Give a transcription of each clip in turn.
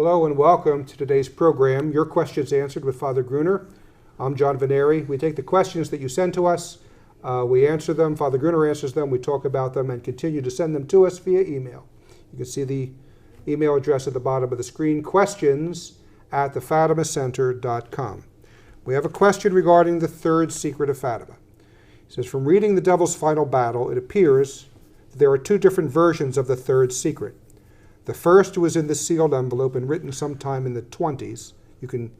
Hello and welcome to today's program, Your Questions Answered with Father Gruner. I'm John Veneri. We take the questions that you send to us, we answer them, Father Gruner answers them, we talk about them, and continue to send them to us via email. You can see the email address at the bottom of the screen, questions@thefatimacenter.com. We have a question regarding the third secret of Fatima. It says, from reading The Devil's Final Battle, it appears that there are two different versions of the third secret. The first was in the sealed envelope and written sometime in the 20s. You can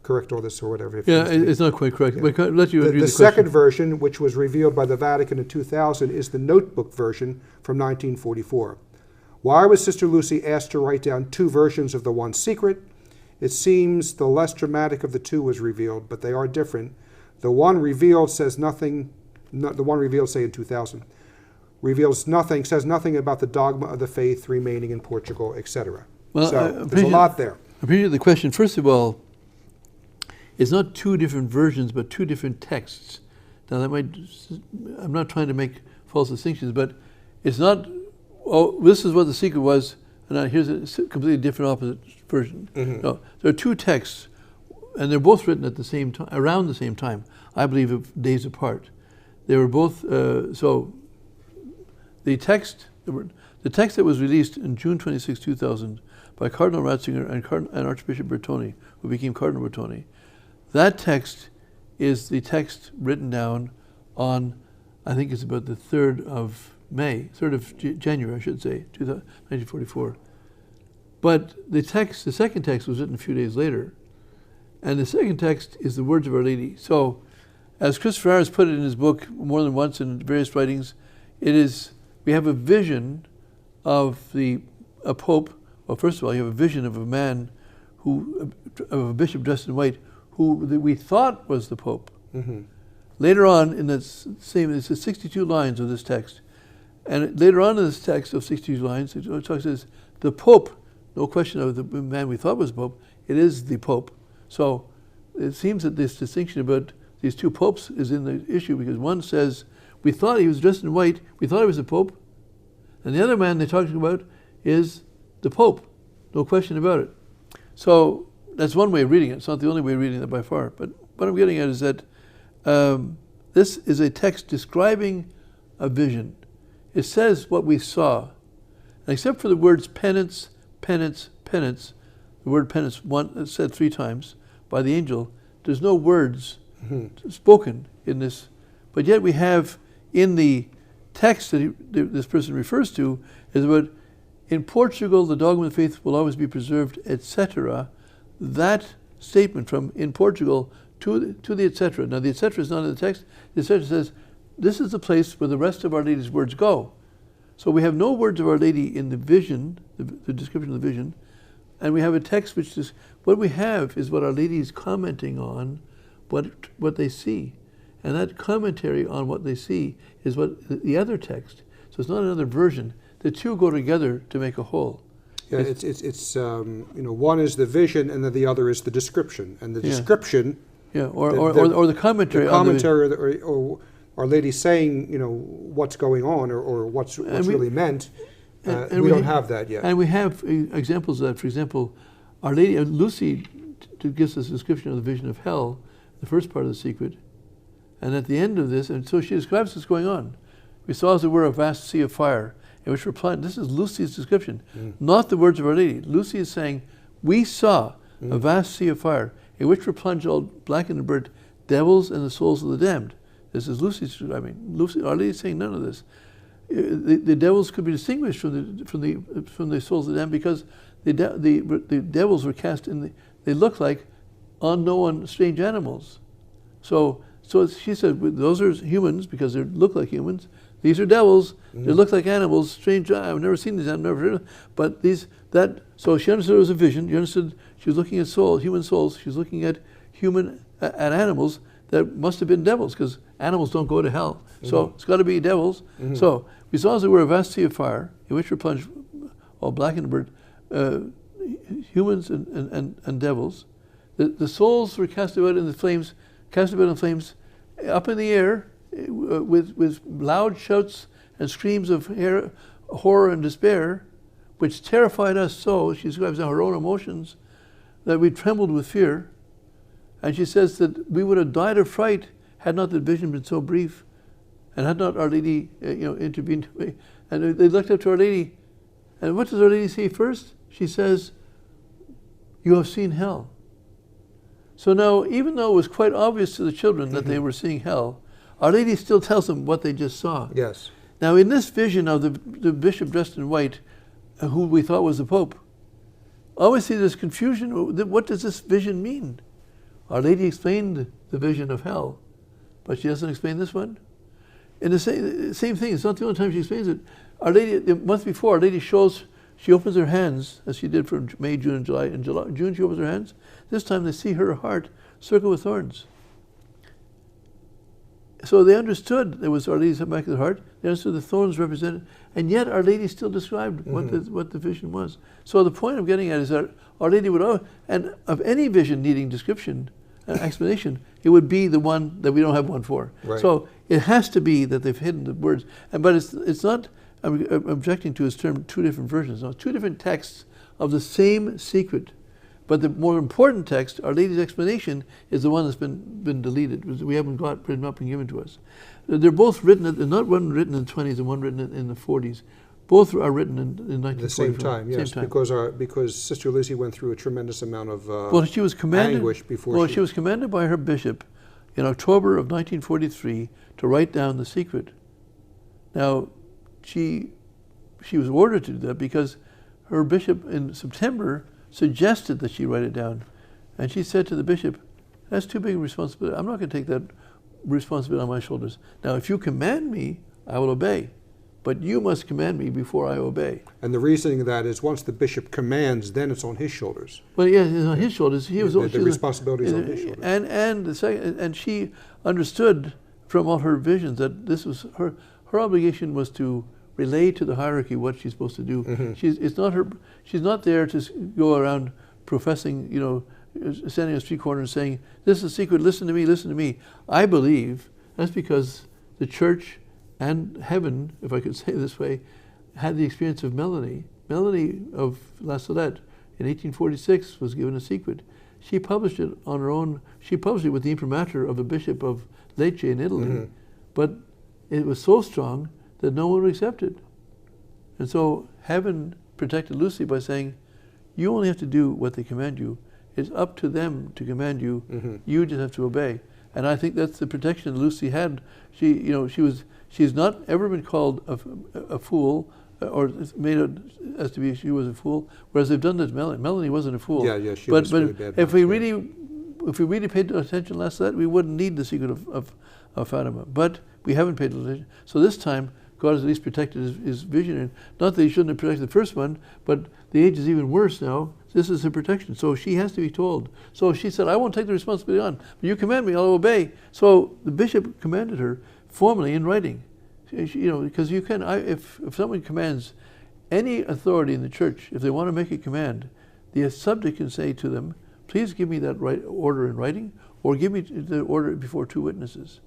correct all this or whatever. If it's not quite correct. Yeah. But let you the second version, which was revealed by the Vatican in 2000, is the notebook version from 1944. Why was Sister Lucy asked to write down two versions of the one secret? It seems the less dramatic of the two was revealed, but they are different. The one revealed says nothing, the one revealed, say in 2000, reveals nothing, says nothing about the dogma of the faith remaining in Portugal, etc. Well, so there's a lot there. I appreciate the question. First of all, it's not two different versions, but two different texts. Now that might, I'm not trying to make false distinctions, but it's not, oh, this is what the secret was, and now here's a completely different opposite version. Mm-hmm. No, there are two texts, and they're both written at the same time, around the same time, I believe of days apart. They were both, the text that was released in June 26, 2000 by Cardinal Ratzinger and Archbishop Bertone, who became Cardinal Bertone, that text is the text written down on, I think it's about the 3rd of January, I should say, 1944. But the second text was written a few days later, and the second text is the words of Our Lady. So, as Christopher Harris put it in his book more than once in various writings, we have a vision of a pope. Well, first of all, you have a vision of a man of a bishop dressed in white, who we thought was the Pope. Mm-hmm. Later on, in it's 62 lines of this text, and later on in this text of 62 lines, it says, the Pope, no question of the man we thought was the Pope, it is the Pope. So it seems that this distinction about these two popes is in the issue, because one says, we thought he was dressed in white, we thought he was the Pope, and the other man they're talking about is the Pope, no question about it. So that's one way of reading it. It's not the only way of reading it by far. But what I'm getting at is that this is a text describing a vision. It says what we saw. And except for the words penance, penance, penance, the word penance said 3 times by the angel, there's no words spoken in this. But yet we have in the text that this person refers to is about, in Portugal, the dogma of the faith will always be preserved, etc. That statement from in Portugal to the etc. Now the etc. is not in the text. The etc. says, this is the place where the rest of Our Lady's words go. So we have no words of Our Lady in the vision, the description of the vision, and we have a text which is, what we have is what Our Lady is commenting on what they see. And that commentary on what they see is what the other text. So it's not another version. The two go together to make a whole. Yeah, it's one is the vision, and then the other is the description, and the description. Yeah, or the commentary. The commentary, or Our Lady saying, what's going on, or what's really meant. We don't have that yet. And we have examples of that. For example, Our Lady, Lucy, gives us a description of the vision of hell, the first part of the secret. And at the end of this, and so she describes what's going on. We saw, as it were, a vast sea of fire, in which replied, this is Lucy's description, not the words of Our Lady. Lucy is saying, we saw a vast sea of fire, in which were plunged all blackened and burnt devils and the souls of the damned. This is Lucy's describing. Our Lady is saying none of this. The devils could be distinguished from the souls of the damned, because the devils were cast in they look like unknown strange animals. So she said, those are humans because they look like humans. These are devils. They look like animals. Strange. I've never seen these. I've never heard of them. But so she understood it was a vision. She understood she was looking at human souls. She was looking at at animals that must have been devils, because animals don't go to hell. So it's got to be devils. So we saw, as it were, a vast sea of fire, in which were plunged all black and burnt humans and devils. The souls were cast about in the flames, up in the air, with loud shouts and screams of horror and despair, which terrified us so, she describes now her own emotions, that we trembled with fear. And she says that we would have died of fright had not the vision been so brief, and had not Our Lady, intervened. And they looked up to Our Lady, and what does Our Lady say first? She says, "You have seen hell." So now, even though it was quite obvious to the children that they were seeing hell, Our Lady still tells them what they just saw. Yes. Now, in this vision of the bishop dressed in white, who we thought was the Pope, obviously there's confusion. What does this vision mean? Our Lady explained the vision of hell, but she doesn't explain this one. And the same thing, it's not the only time she explains it. Our Lady, the month before, Our Lady she opens her hands, as she did for May, June, and July. In June, she opens her hands. This time they see her heart circled with thorns. So they understood there was Our Lady's Immaculate Heart. They understood the thorns represented, and yet Our Lady still described what the vision was. So the point I'm getting at is that Our Lady would, and of any vision needing description, explanation, it would be the one that we don't have one for. Right. So it has to be that they've hidden the words. But it's not. I'm objecting to his term two different versions. No, two different texts of the same secret. But the more important text, Our Lady's explanation, is the one that's been deleted. We haven't not been given to us. They're both written, not one written in the 20s and one written in the 40s. Both are written in 1944. The same time, yes, same time. because Sister Lucy went through a tremendous amount of she was commanded, anguish before she was commanded by her bishop in October of 1943 to write down the secret. Now, she was ordered to do that because her bishop in September suggested that she write it down. And she said to the bishop, "That's too big a responsibility. I'm not going to take that responsibility on my shoulders. Now, if you command me, I will obey. But you must command me before I obey." And the reasoning of that is once the bishop commands, then it's on his shoulders. Well, yeah, it's on his shoulders. He was the responsibility is on his shoulders. And she understood from all her visions that this was her obligation was to relay to the hierarchy what she's supposed to do. She's not there to go around professing, standing on a street corner and saying, "This is a secret, listen to me, listen to me." I believe that's because the church and heaven, if I could say it this way, had the experience of Melanie. Melanie of La Salette in 1846 was given a secret. She published it on her own. She published it with the imprimatur of a bishop of Lecce in Italy. But it was so strong that no one would accept it. And so heaven protected Lucy by saying, "You only have to do what they command you. It's up to them to command you. You just have to obey." And I think that's the protection Lucy had. She's not ever been called a fool or made out as to be she was a fool. Whereas they've done this. Melanie wasn't a fool. Yeah, she was really bad. If we really paid attention last to that, we wouldn't need the secret of Fatima. But we haven't paid attention. So this time, God has at least protected his vision. And not that he shouldn't have protected the first one, but the age is even worse now. This is her protection. So she has to be told. So she said, "I won't take the responsibility on, but you command me, I'll obey." So the bishop commanded her formally in writing. Because you can, if someone commands any authority in the church, if they want to make a command, the subject can say to them, "Please give me that order in writing, or give me the order before two witnesses."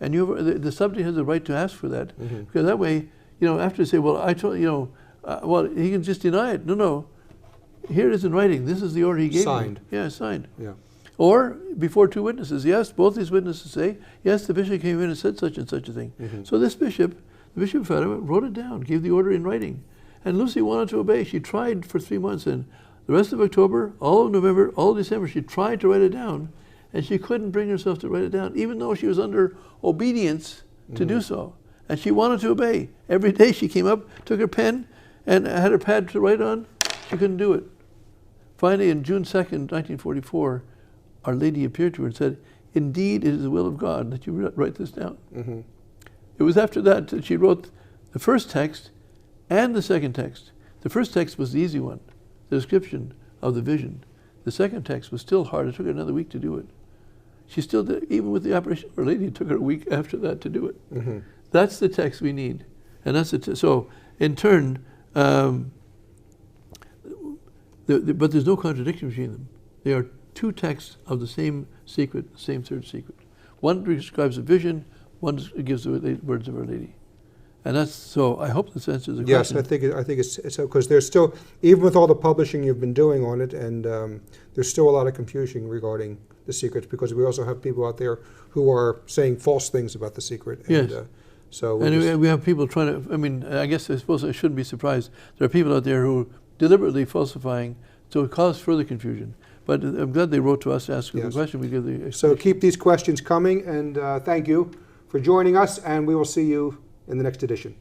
And the subject has the right to ask for that, because that way, after they say, "Well, I told well," he can just deny it. No, here it is in writing. This is the order he gave. Signed. Me. Yeah, signed. Yeah. Or before two witnesses. Yes, both these witnesses say, "Yes, the bishop came in and said such and such a thing." So this bishop, the Bishop of Fatima, wrote it down, gave the order in writing, and Lucy wanted to obey. She tried for 3 months, and the rest of October, all of November, all of December, she tried to write it down. And she couldn't bring herself to write it down, even though she was under obedience to do so. And she wanted to obey. Every day she came up, took her pen, and had her pad to write on. She couldn't do it. Finally, on June 2nd, 1944, Our Lady appeared to her and said, "Indeed, it is the will of God that you write this down." It was after that that she wrote the first text and the second text. The first text was the easy one, the description of the vision. The second text was still hard. It took her another week to do it. She still did, even with the apparition of Our Lady, it took her a week after that to do it. That's the text we need. And that's so in turn, but there's no contradiction between them. They are two texts of the same secret, the same third secret. One describes a vision, one gives the words of Our Lady. And that's, so I hope this answers the Yes, question. I think it's because there's still, even with all the publishing you've been doing on it, and there's still a lot of confusion regarding the secrets, because we also have people out there who are saying false things about the secret. And, Yes. So And we have people trying to, I mean, I guess I suppose I shouldn't be surprised. There are people out there who are deliberately falsifying to cause further confusion. But I'm glad they wrote to us to ask the Yes. question. We give the So explanation. keep these questions coming, and thank you for joining us, and we will see you in the next edition.